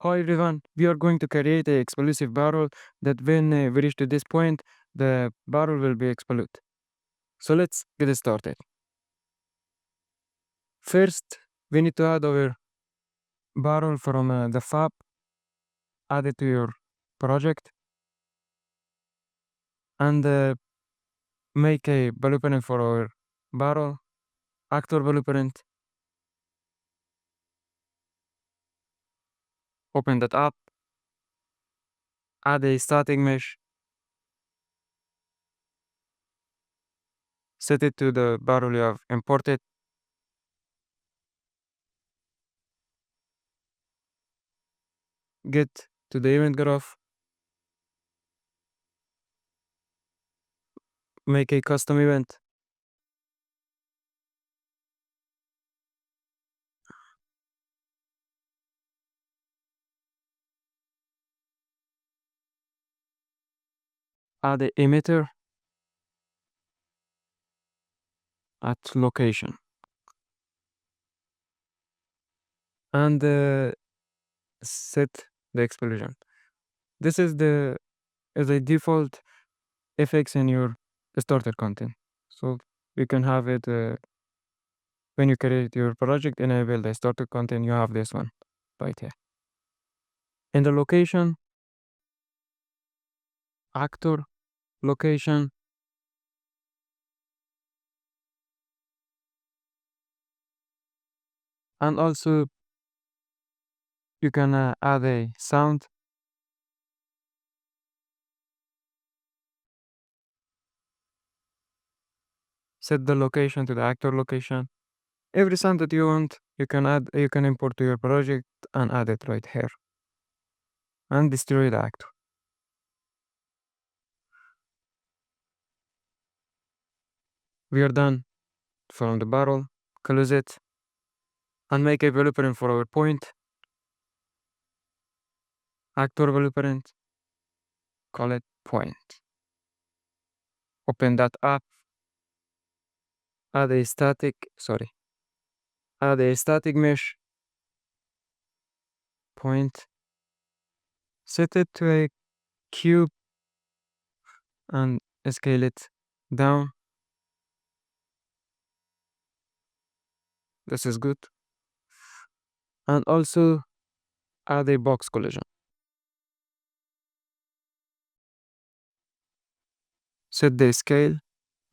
Hi everyone, we are going to create a explosive barrel that when we reach to this point, the barrel will be explode. So let's get started. First, we need to add our barrel from the fab, add it to your project, and make a blueprint for our barrel, actor blueprint, open that up, add a static mesh, set it to the barrel you have imported, get to the event graph, make a custom event, add a emitter at location, and set the explosion. This is the default effects in your starter content. So you can have it when you create your project, enable the starter content, you have this one right here. In the location, actor, location, and also you can add a sound. Set the location to the actor location. Every sound that you want, you can import to your project and add it right here. And destroy the actor. We are done from the barrel. Close it and make a blueprint for our point. Actor blueprint. Call it point. Open that up. Add a static mesh. Point. Set it to a cube and scale it down. This is good. And also add a box collision. Set the scale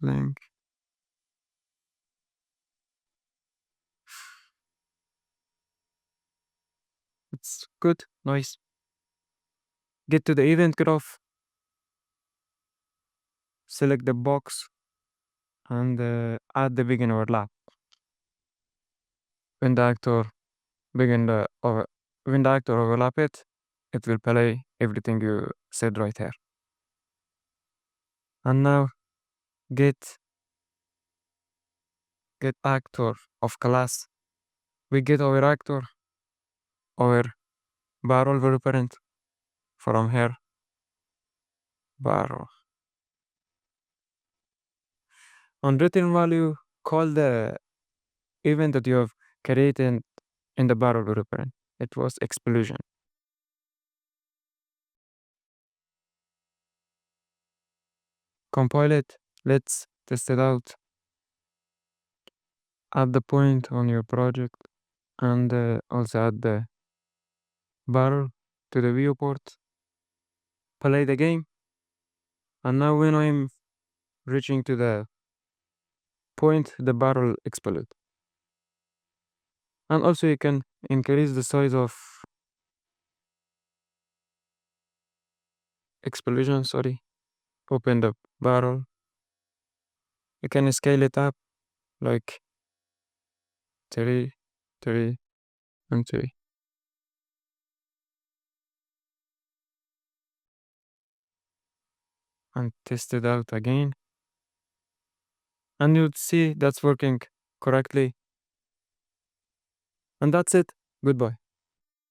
length. It's good, nice. Get to the event graph. Select the box and add the begin overlap. When the actor begin the over, when the actor overlap it, it will play everything you said right here. And now get actor of class. We get our actor, our barrel blueprint from here. Barrel. On return value, call the event that you have created in the barrel blueprint. It was explosion. Compile it. Let's test it out. Add the point on your project and also add the barrel to the viewport. Play the game. And now when I'm reaching to the point, the barrel explode. And also you can increase the size of explosion, sorry. Open the barrel. You can scale it up like 3, 3, and 3. And test it out again. And you'd see that's working correctly. And that's it. Goodbye.